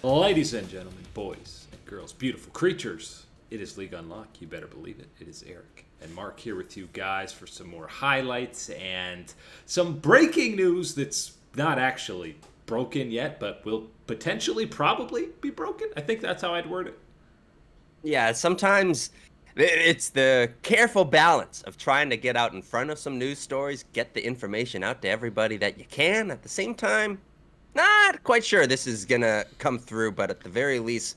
Ladies and gentlemen, boys and girls, beautiful creatures, it is League Unlock. You better believe it. It is Eric and Mark here with you guys for some more highlights and some breaking news that's not actually broken yet, but will potentially probably be broken. I think that's how I'd word it. Yeah, sometimes it's the careful balance of trying to get out in front of some news stories, get the information out to everybody that you can. At the same time, not quite sure this is going to come through, but at the very least,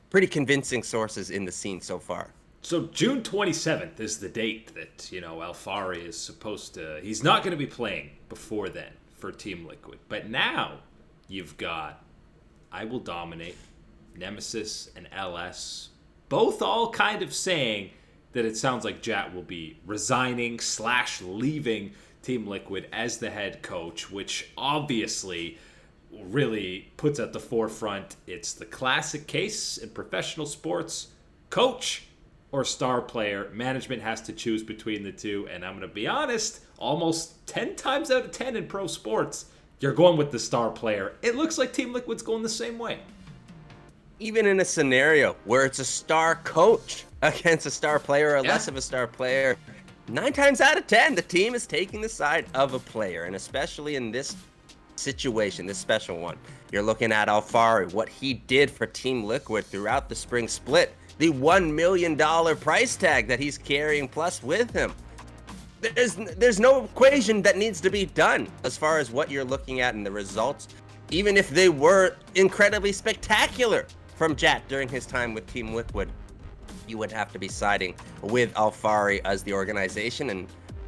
pretty convincing sources in the scene so far. So June 27th is the date that, Alphari is supposed to... He's not going to be playing before then for Team Liquid. But now you've got I Will Dominate, Nemesis, and LS, both all kind of saying that it sounds like Jatt will be resigning / leaving Team Liquid as the head coach, which obviously really puts at the forefront it's the classic case in professional sports: coach or star player. Management has to choose between the two, and I'm going to be honest, almost 10 times out of 10 in pro sports, you're going with the star player. It looks like Team Liquid's going the same way. Even in a scenario where it's a star coach against a star player or less of a star player, 9 times out of 10, the team is taking the side of a player, and especially in this situation, this special one. You're looking at Alphari, what he did for Team Liquid throughout the spring split, the $1 million price tag that he's carrying plus with him. There's no equation that needs to be done as far as what you're looking at and the results, even if they were incredibly spectacular from Jatt during his time with Team Liquid. You would have to be siding with Alphari as the organization. And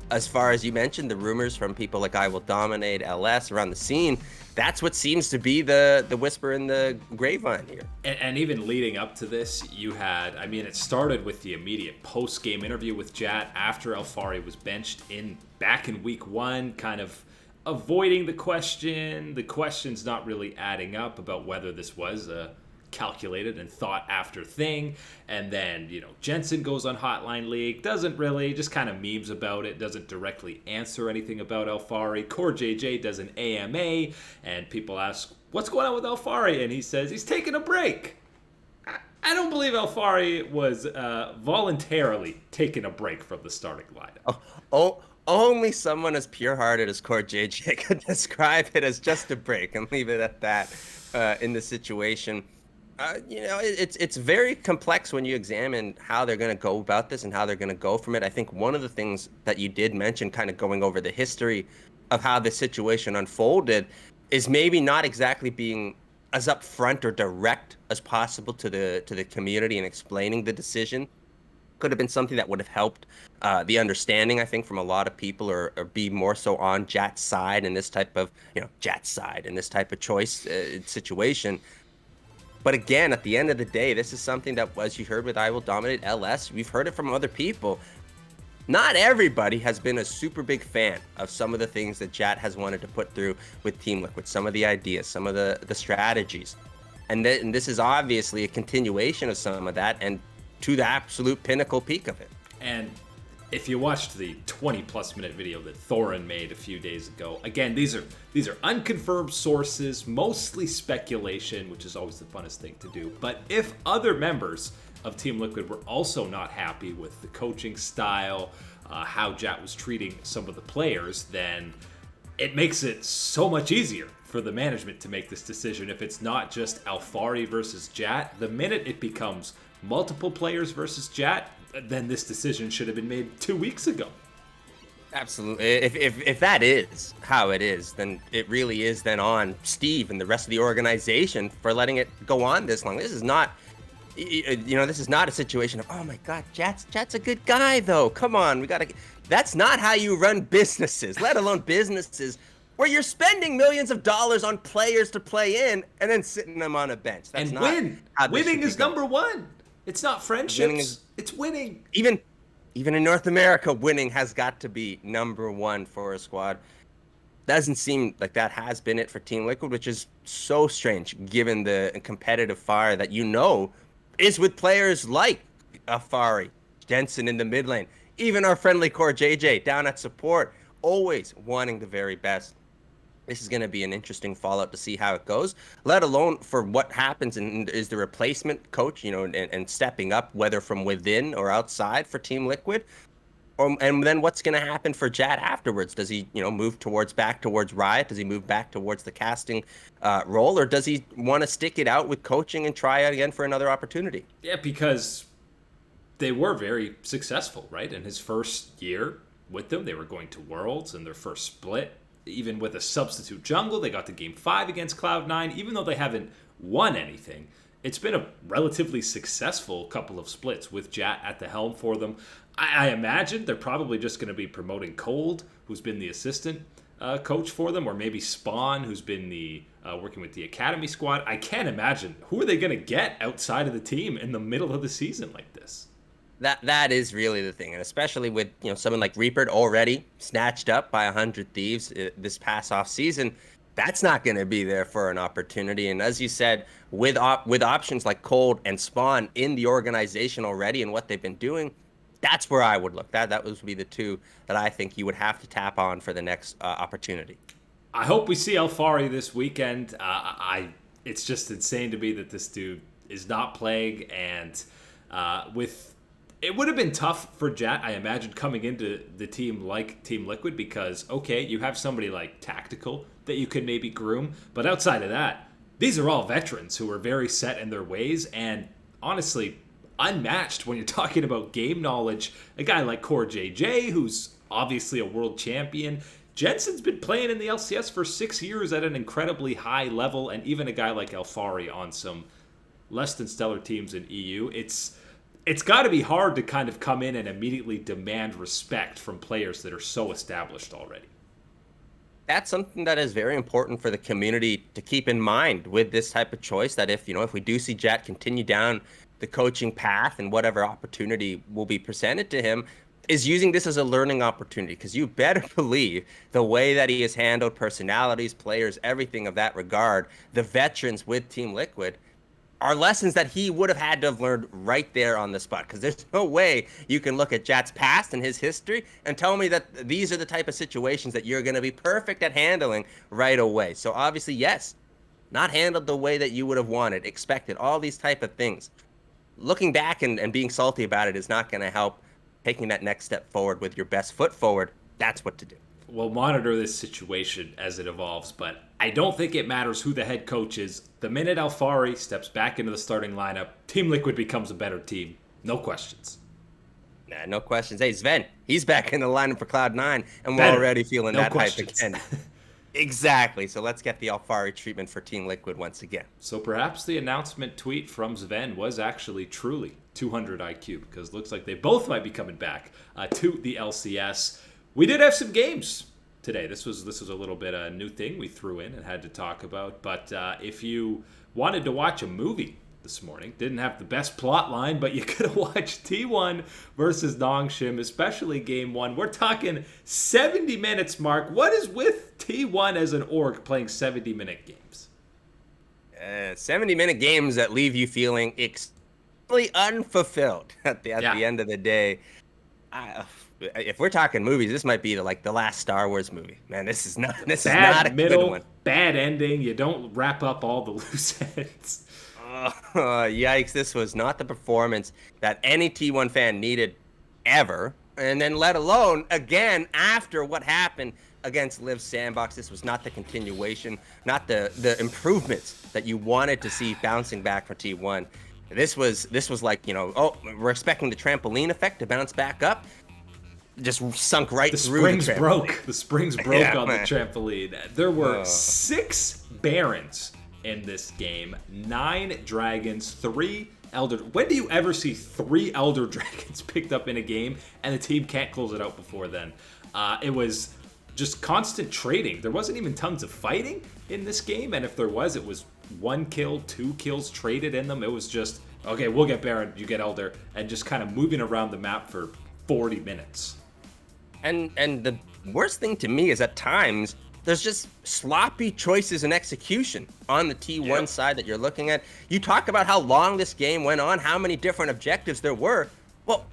as far as you mentioned, the rumors from people like I Will Dominate, LS around the scene, that's what seems to be the whisper in the grapevine here. And even leading up to this, you had, it started with the immediate post-game interview with Jatt after Alphari was benched back in week 1, kind of avoiding the question's not really adding up about whether this was a calculated and thought after thing. And then, Jensen goes on Hotline League, doesn't really, just kind of memes about it, doesn't directly answer anything about Alphari. Core JJ does an AMA, and people ask, what's going on with Alphari? And he says he's taking a break. I don't believe Alphari was voluntarily taking a break from the starting lineup. Only someone as pure-hearted as Core JJ could describe it as just a break and leave it at that in the situation. It's very complex when you examine how they're going to go about this and how they're going to go from it. I think one of the things that you did mention, kind of going over the history of how the situation unfolded, is maybe not exactly being as upfront or direct as possible to the community and explaining the decision. Could have been something that would have helped the understanding, I think, from a lot of people, or be more so on Jatt's side in this type of, Jatt's side in this type of choice situation. But again, at the end of the day, this is something that, as you heard with I Will Dominate LS, we've heard it from other people. Not everybody has been a super big fan of some of the things that Jatt has wanted to put through with Team Liquid, some of the ideas, some of the strategies. And this is obviously a continuation of some of that, and to the absolute pinnacle peak of it. And if you watched the 20-plus minute video that Thorin made a few days ago, again, these are unconfirmed sources, mostly speculation, which is always the funnest thing to do. But if other members of Team Liquid were also not happy with the coaching style, how Jatt was treating some of the players, then it makes it so much easier for the management to make this decision. If it's not just Alphari versus Jatt, the minute it becomes multiple players versus Jatt, then this decision should have been made 2 weeks ago. Absolutely. If that is how it is, then it really is then on Steve and the rest of the organization for letting it go on this long. This is not, this is not a situation of, oh my God, Jatt's a good guy though. Come on, that's not how you run businesses, let alone businesses where you're spending millions of dollars on players to play in and then sitting them on a bench. That's and not winning is number one. It's not friendships. It's winning. Even in North America, winning has got to be number one for a squad. Doesn't seem like that has been it for Team Liquid, which is so strange given the competitive fire that is with players like Alphari, Jensen in the mid lane, even our friendly core JJ down at support, always wanting the very best. This is going to be an interesting fallout to see how it goes, let alone for what happens and is the replacement coach, and stepping up, whether from within or outside for Team Liquid. And then what's going to happen for Jatt afterwards? Does he, move back towards Riot? Does he move back towards the casting role? Or does he want to stick it out with coaching and try out again for another opportunity? Yeah, because they were very successful, right? In his first year with them, they were going to Worlds in their first split. Even with a substitute jungle, they got to Game 5 against Cloud9. Even though they haven't won anything, it's been a relatively successful couple of splits with Jatt at the helm for them. I imagine they're probably just going to be promoting Cold, who's been the assistant coach for them, or maybe Spawn, who's been the working with the academy squad. I can't imagine who are they going to get outside of the team in the middle of the season like this. That is really the thing, and especially with someone like Reaper already snatched up by 100 Thieves this past off season, that's not going to be there for an opportunity. And as you said, with options like Cold and Spawn in the organization already and what they've been doing, that's where I would look. That would be the two that I think you would have to tap on for the next opportunity. I hope we see Alphari this weekend. It's just insane to me that this dude is not playing, and it would have been tough for Jatt, I imagine, coming into the team like Team Liquid, because, okay, you have somebody like Tactical that you could maybe groom, but outside of that, these are all veterans who are very set in their ways and honestly unmatched when you're talking about game knowledge. A guy like Core JJ, who's obviously a world champion. Jensen's been playing in the LCS for 6 years at an incredibly high level, and even a guy like Alphari on some less than stellar teams in EU. It's got to be hard to kind of come in and immediately demand respect from players that are so established already. That's something that is very important for the community to keep in mind with this type of choice, that if we do see Jatt continue down the coaching path and whatever opportunity will be presented to him, is using this as a learning opportunity, because you better believe the way that he has handled personalities, players, everything of that regard, the veterans with Team Liquid, are lessons that he would have had to have learned right there on the spot. Because there's no way you can look at Jatt's past and his history and tell me that these are the type of situations that you're going to be perfect at handling right away. So obviously, yes, not handled the way that you would have wanted, expected, all these type of things. Looking back and being salty about it is not going to help taking that next step forward with your best foot forward. That's what to do. We'll monitor this situation as it evolves, but I don't think it matters who the head coach is. The minute Alphari steps back into the starting lineup, Team Liquid becomes a better team. No questions. Nah, no questions. Hey, Sven, he's back in the lineup for Cloud9, and we're already feeling that hype again. Exactly. So let's get the Alphari treatment for Team Liquid once again. So perhaps the announcement tweet from Sven was actually truly 200 IQ, because it looks like they both might be coming back to the LCS. We did have some games today. This was a little bit a new thing we threw in and had to talk about. But if you wanted to watch a movie this morning, didn't have the best plot line, but you could have watched T1 versus Nongshim, especially Game 1. We're talking 70 minutes, Mark. What is with T1 as an org playing 70-minute games? 70-minute games that leave you feeling extremely unfulfilled at the end of the day. If we're talking movies, this might be the last Star Wars movie. Man, this is not a good one. Bad ending. You don't wrap up all the loose ends. Yikes, this was not the performance that any T1 fan needed ever. And then let alone, again, after what happened against Live Sandbox, this was not the continuation, not the improvements that you wanted to see bouncing back for T1. This was like, we're expecting the trampoline effect to bounce back up. Just sunk right through the springs broke. The springs broke on the trampoline. There were 6 Barons in this game, 9 Dragons, 3 Elder. When do you ever see 3 Elder Dragons picked up in a game and the team can't close it out before then? It was just constant trading. There wasn't even tons of fighting in this game, and if there was, it was 1 kill, 2 kills traded in them. It was just, okay, we'll get Baron, you get Elder, and just kind of moving around the map for 40 minutes. And the worst thing to me is at times there's just sloppy choices and execution on the T1 side that you're looking at. You talk about how long this game went on, how many different objectives there were. Well,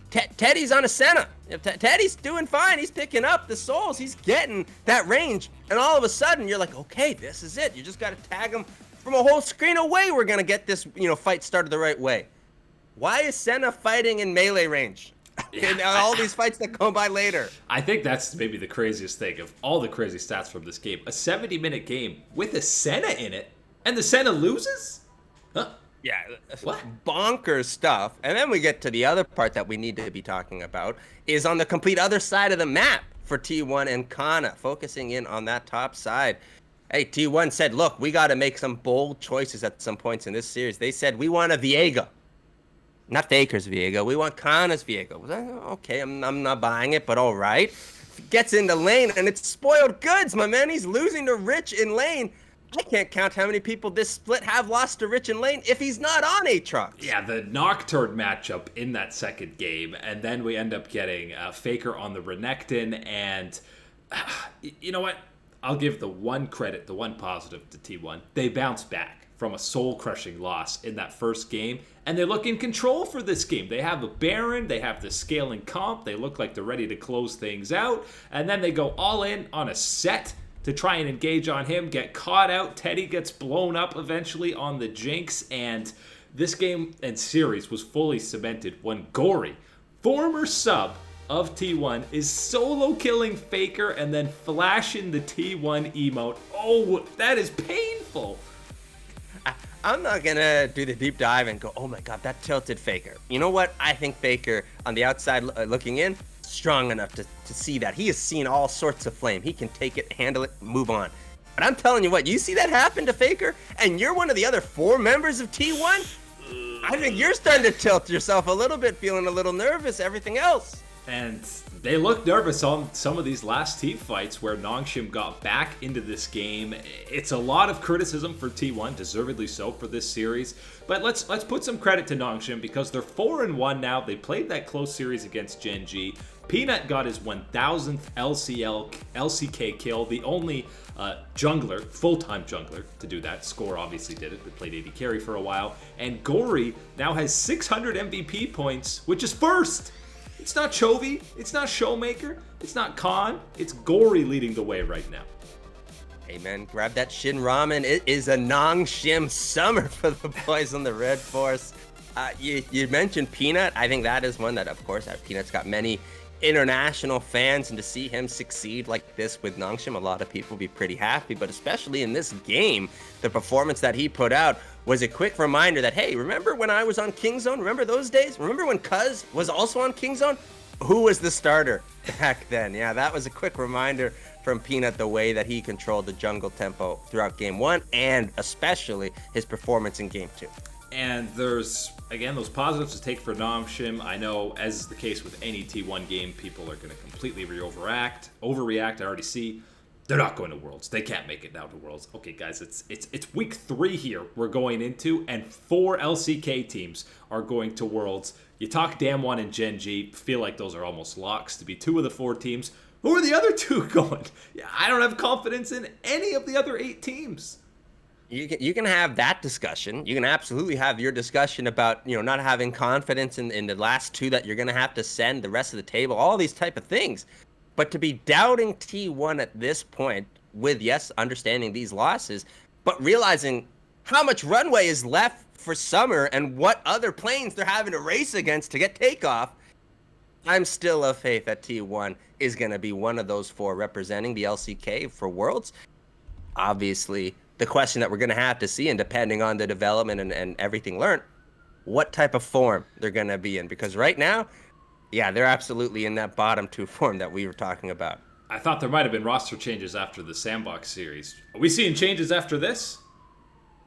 Teddy's on a Senna. Teddy's doing fine. He's picking up the souls. He's getting that range. And all of a sudden, you're like, okay, this is it. You just got to tag him from a whole screen away. We're going to get this, fight started the right way. Why is Senna fighting in melee range? Yeah, and all these fights that come by later. I think that's maybe the craziest thing of all the crazy stats from this game. A 70-minute game with a Senna in it, and the Senna loses? Huh? Yeah, what? Bonkers stuff. And then we get to the other part that we need to be talking about is on the complete other side of the map for T1 and Kana, focusing in on that top side. Hey, T1 said, look, we got to make some bold choices at some points in this series. They said, we want a Viego. Not Faker's Viego. We want Kana's Viego. Okay, I'm not buying it, but all right. Gets into lane, and it's spoiled goods, my man. He's losing to Rich in lane. I can't count how many people this split have lost to Rich in lane if he's not on Aatrox. Yeah, the Nocturne matchup in that second game, and then we end up getting Faker on the Renekton, and you know what? I'll give the one credit, the one positive to T1. They bounced back from a soul-crushing loss in that first game, and they look in control for this game. They have a Baron, they have the scaling comp, they look like they're ready to close things out, and then they go all in on a set to try and engage on him, get caught out. Teddy gets blown up eventually on the Jinx, and this game and series was fully cemented when Gory, former sub of T1, is solo killing Faker and then flashing the T1 emote. Oh, that is painful. I'm not going to do the deep dive and go, oh my God, that tilted Faker. You know what? I think Faker, on the outside looking in, strong enough to see that. He has seen all sorts of flame. He can take it, handle it, move on. But I'm telling you what, you see that happen to Faker, and you're one of the other 4 members of T1? I think you're starting to tilt yourself a little bit, feeling a little nervous, everything else. And they look nervous on some of these last team fights where Nongshim got back into this game. It's a lot of criticism for T1, deservedly so for this series. But let's put some credit to Nongshim because they're 4-1 now. They played that close series against Gen G. Peanut got his 1000th LCK kill, the only jungler, full-time jungler, to do that. Score obviously did it, but played AD carry for a while. And Gory now has 600 MVP points, which is first. It's not Chovy, it's not Showmaker, it's not Khan, it's Gory leading the way right now. Hey man, grab that Shin Ramen. It is a Nongshim summer for the boys on the Red Force. You mentioned Peanut. I think that is one that, of course, Peanut's got many international fans, and to see him succeed like this with Nongshim, a lot of people be pretty happy, but especially in this game, the performance that he put out was a quick reminder that, hey, remember when I was on Kingzone? Remember those days? Remember when Cuz was also on Kingzone? Who was the starter back then? Yeah, that was a quick reminder from Peanut, the way that he controlled the jungle tempo throughout Game 1, and especially his performance in Game 2. And there's, again, those positives to take for Nongshim. I know, as is the case with any T1 game, people are going to completely overreact. I already see. They're not going to Worlds. They can't make it now to Worlds. Okay, guys, it's week 3 here we're going into, and 4 LCK teams are going to Worlds. You talk Damwon and Gen G, feel like those are almost locks to be 2 of the 4 teams. Who are the other 2 going? Yeah, I don't have confidence in any of the other 8 teams. You can have that discussion. You can absolutely have your discussion about, not having confidence in the last 2 that you're going to have to send the rest of the table, all these type of things. But to be doubting T1 at this point with, yes, understanding these losses, but realizing how much runway is left for summer and what other planes they're having to race against to get takeoff, I'm still of faith that T1 is going to be one of those 4 representing the LCK for Worlds. Obviously, the question that we're going to have to see, and depending on the development and everything learned, what type of form they're going to be in. Because right now, yeah, they're absolutely in that bottom 2 form that we were talking about. I thought there might have been roster changes after the Sandbox series. Are we seeing changes after this?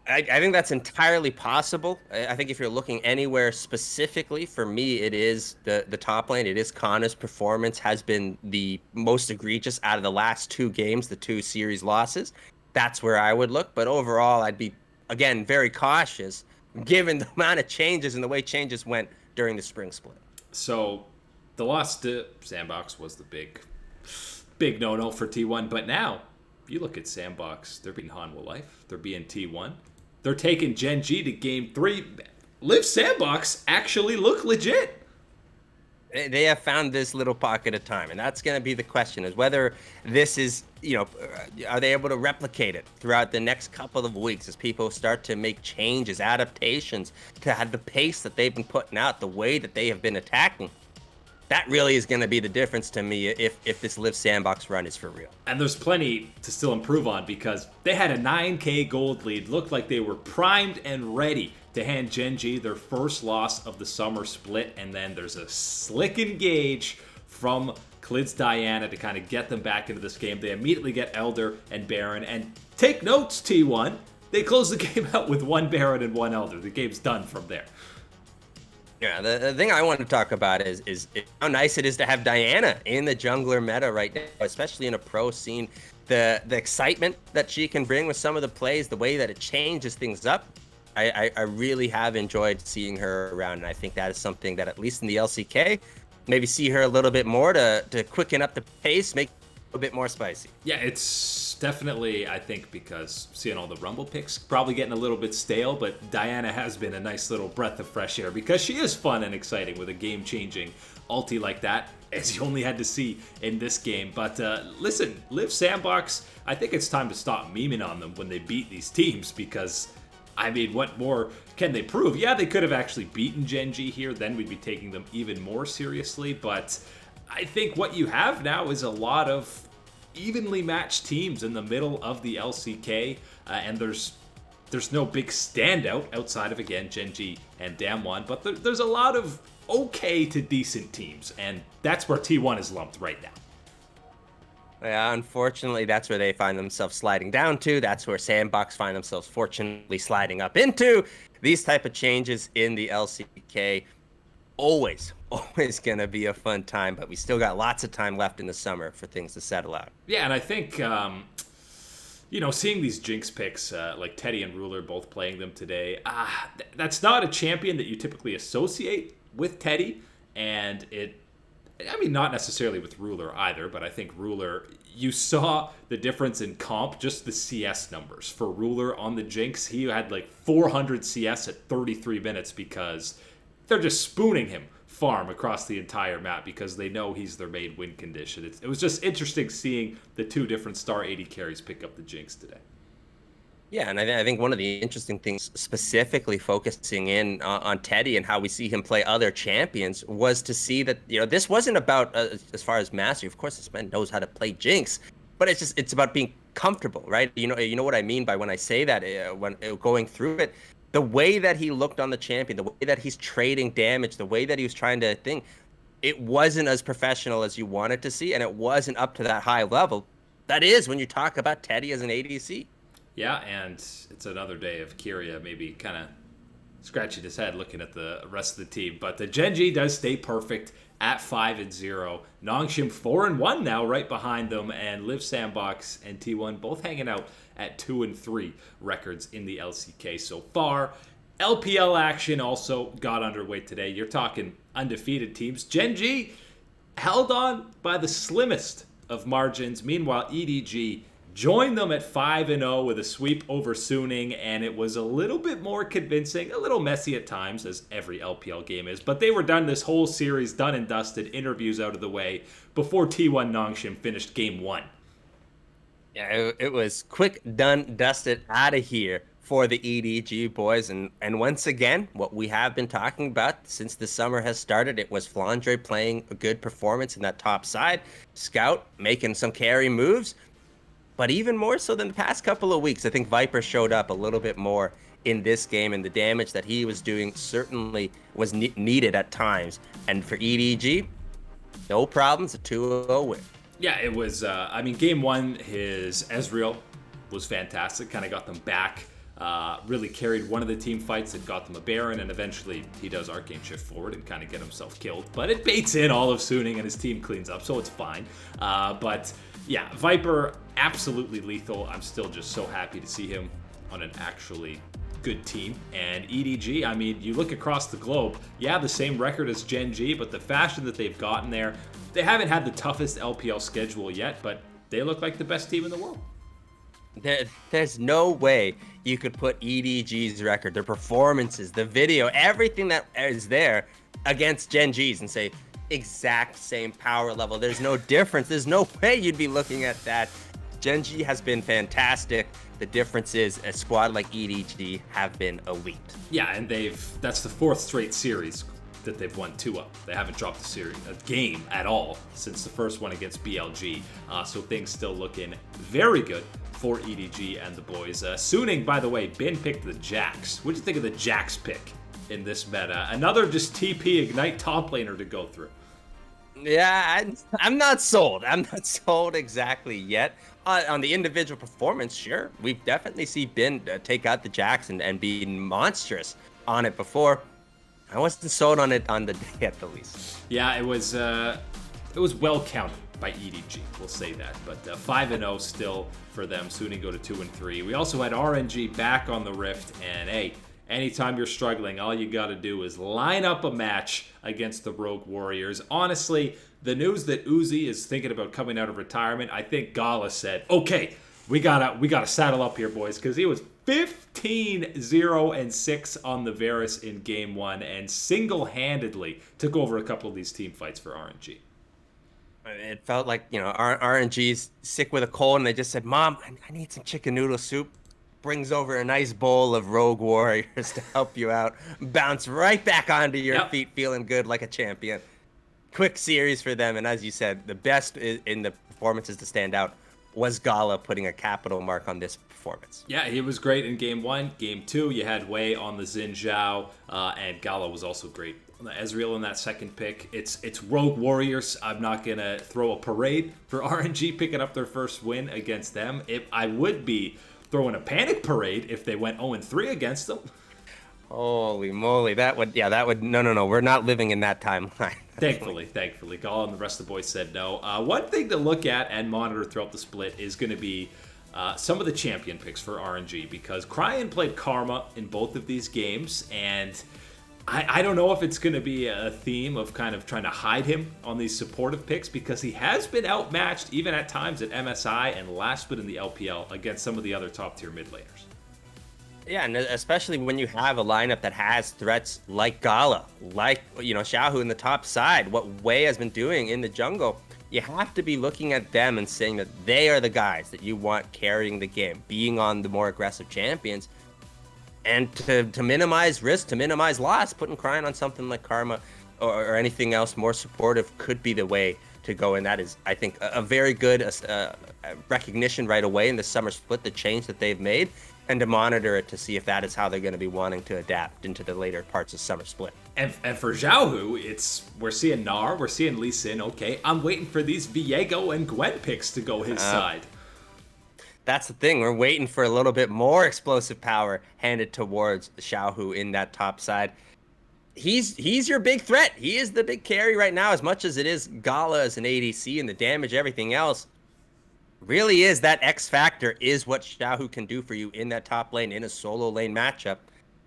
I think that's entirely possible. I think if you're looking anywhere specifically, for me, it is the top lane. It is Kana's performance has been the most egregious out of the last 2 games, the 2 series losses. That's where I would look. But overall, I'd be, again, very cautious given the amount of changes and the way changes went during the spring split. So the loss to Sandbox was the big no-no for T1. But now, you look at Sandbox, they're being Hanwha Life. They're being T1. They're taking Gen G to Game 3. Live Sandbox actually look legit. They have found this little pocket of time, and that's going to be the question: is whether this is, are they able to replicate it throughout the next couple of weeks as people start to make changes, adaptations to have the pace that they've been putting out, the way that they have been attacking. That really is going to be the difference to me if this Live Sandbox run is for real. And there's plenty to still improve on because they had a 9K gold lead. Looked like they were primed and ready to hand Gen G their first loss of the summer split. And then there's a slick engage from Clid's Diana to kind of get them back into this game. They immediately get Elder and Baron. And take notes, T1. They close the game out with 1 Baron and 1 Elder. The game's done from there. Yeah, the thing I want to talk about is how nice it is to have Diana in the jungler meta right now, especially in a pro scene. The excitement that she can bring with some of the plays, the way that it changes things up. I really have enjoyed seeing her around, and I think that is something that, at least in the LCK, maybe see her a little bit more to quicken up the pace, make it a bit more spicy. Yeah, it's definitely, I think, because seeing all the Rumble picks, probably getting a little bit stale, but Diana has been a nice little breath of fresh air because she is fun and exciting with a game-changing ulti like that, as you only had to see in this game. But listen, Live Sandbox, I think it's time to stop memeing on them when they beat these teams because, I mean, what more can they prove? Yeah, they could have actually beaten Gen G here, then we'd be taking them even more seriously, but I think what you have now is a lot of evenly matched teams in the middle of the LCK, and there's no big standout outside of, again, Gen G and Damwon, but there's a lot of okay to decent teams, and that's where T1 is lumped right now. Yeah, unfortunately, that's where they find themselves sliding down to. That's where Sandbox find themselves fortunately sliding up into. These type of changes in the LCK, always going to be a fun time, but we still got lots of time left in the summer for things to settle out. Yeah, and I think, seeing these Jinx picks, like Teddy and Ruler both playing them today, that's not a champion that you typically associate with Teddy, and not necessarily with Ruler either, but I think Ruler, you saw the difference in comp, just the CS numbers. For Ruler on the Jinx, he had like 400 CS at 33 minutes because they're just spooning him farm across the entire map because they know he's their main win condition. It was just interesting seeing the 2 different star 80 carries pick up the Jinx today. Yeah, and I think one of the interesting things, specifically focusing in on Teddy and how we see him play other champions, was to see that, this wasn't about, as far as mastery. Of course, this man knows how to play Jinx, but it's about being comfortable, right? You know what I mean by when I say that, when going through it. The way that he looked on the champion, the way that he's trading damage, the way that he was trying to think, it wasn't as professional as you wanted to see, and it wasn't up to that high level. That is when you talk about Teddy as an ADC. Yeah, and it's another day of Kyria maybe kind of scratching his head looking at the rest of the team. But the Gen G does stay perfect at 5-0. Nongshim 4-1 now right behind them, and Live Sandbox and T1 both hanging out at 2-3 records in the LCK so far. LPL action also got underway today. You're talking undefeated teams. Gen G held on by the slimmest of margins. Meanwhile, EDG joined them at 5-0 with a sweep over Suning, and it was a little bit more convincing, a little messy at times, as every LPL game is, but they were done this whole series, done and dusted, interviews out of the way, before T1 Nongshim finished game 1. Yeah, it was quick, done, dusted, out of here for the EDG boys. And once again, what we have been talking about since the summer has started, it was Flandre playing a good performance in that top side, Scout making some carry moves. But even more so than the past couple of weeks, I think Viper showed up a little bit more in this game, and the damage that he was doing certainly was needed at times. And for EDG, no problems, a 2-0 win. Yeah, it was, game 1, his Ezreal was fantastic, kind of got them back, really carried one of the team fights that got them a Baron, and eventually he does Arcane Shift forward and kind of get himself killed. But it baits in all of Suning, and his team cleans up, so it's fine. But yeah, Viper, absolutely lethal. I'm still just so happy to see him on an actually good team. And EDG, you look across the globe, yeah, the same record as Gen G, but the fashion that they've gotten there, they haven't had the toughest LPL schedule yet, but they look like the best team in the world. There's no way you could put EDG's record, their performances, the video, everything that is there against Gen G's and say, exact same power level. There's no difference. There's no way you'd be looking at that. Gen.G has been fantastic. The difference is a squad like EDG have been elite. Yeah, and that's the 4th straight series that they've won 2 of. They haven't dropped a game at all since the first one against BLG. So things still looking very good for EDG and the boys. Suning, by the way, Bin picked the Jax. What do you think of the Jax pick in this meta? Another just TP Ignite top laner to go through. Yeah, I'm not sold. I'm not sold exactly yet. On the individual performance, sure. We've definitely seen Bin take out the Jax and be monstrous on it before. I wasn't sold on it on the day at the least. Yeah, it was well counted by EDG. We'll say that. But 5-0 still for them. Suning go to 2-3. We also had RNG back on the Rift, and hey, anytime you're struggling, all you got to do is line up a match against the Rogue Warriors. Honestly, the news that Uzi is thinking about coming out of retirement, I think Gala said, okay, we gotta saddle up here, boys, because he was 15-0-6 on the Varus in game 1 and single-handedly took over a couple of these team fights for RNG. It felt like, RNG's sick with a cold, and they just said, Mom, I need some chicken noodle soup. Brings over a nice bowl of Rogue Warriors to help you out. Bounce right back onto your feet, feeling good like a champion. Quick series for them, and as you said, the best in the performances to stand out was Gala putting a capital mark on this performance. Yeah, he was great in game 1. Game 2, you had Wei on the Xin Zhao, and Gala was also great. Ezreal in that second pick. It's Rogue Warriors. I'm not going to throw a parade for RNG picking up their first win against them. I would be throwing a panic parade if they went 0-3 against them. Holy moly, no, we're not living in that timeline. Thankfully. Gala and the rest of the boys said no. One thing to look at and monitor throughout the split is going to be some of the champion picks for RNG, because Cryan played Karma in both of these games, and I don't know if it's going to be a theme of kind of trying to hide him on these supportive picks, because he has been outmatched even at times at MSI and last split in the LPL against some of the other top tier mid laners. Yeah, and especially when you have a lineup that has threats like Gala, like, Xiaohu in the top side, what Wei has been doing in the jungle, you have to be looking at them and saying that they are the guys that you want carrying the game, being on the more aggressive champions. And to minimize risk, to minimize loss, putting Cryan on something like Karma or anything else more supportive could be the way to go. And that is, I think, a very good recognition right away in the summer split, the change that they've made, and to monitor it to see if that is how they're going to be wanting to adapt into the later parts of summer split. And for Xiaohu, we're seeing Gnar, we're seeing Lee Sin. Okay, I'm waiting for these Viego and Gwen picks to go his side. That's the thing. We're waiting for a little bit more explosive power handed towards Xiaohu in that top side. He's your big threat. He is the big carry right now, as much as it is Gala as an ADC and the damage, everything else. Really is that X factor is what Xiaohu can do for you in that top lane, in a solo lane matchup.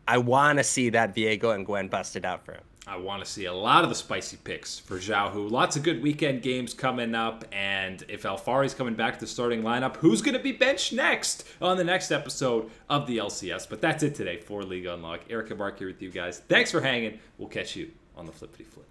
I want to see that Viego and Gwen busted out for him. I want to see a lot of the spicy picks for Xiaohu. Lots of good weekend games coming up, and if Alphari's coming back to the starting lineup, who's going to be benched next on the next episode of the LCS? But that's it today for League Unlock. Eric and Mark here with you guys. Thanks for hanging. We'll catch you on the Flippity Flip.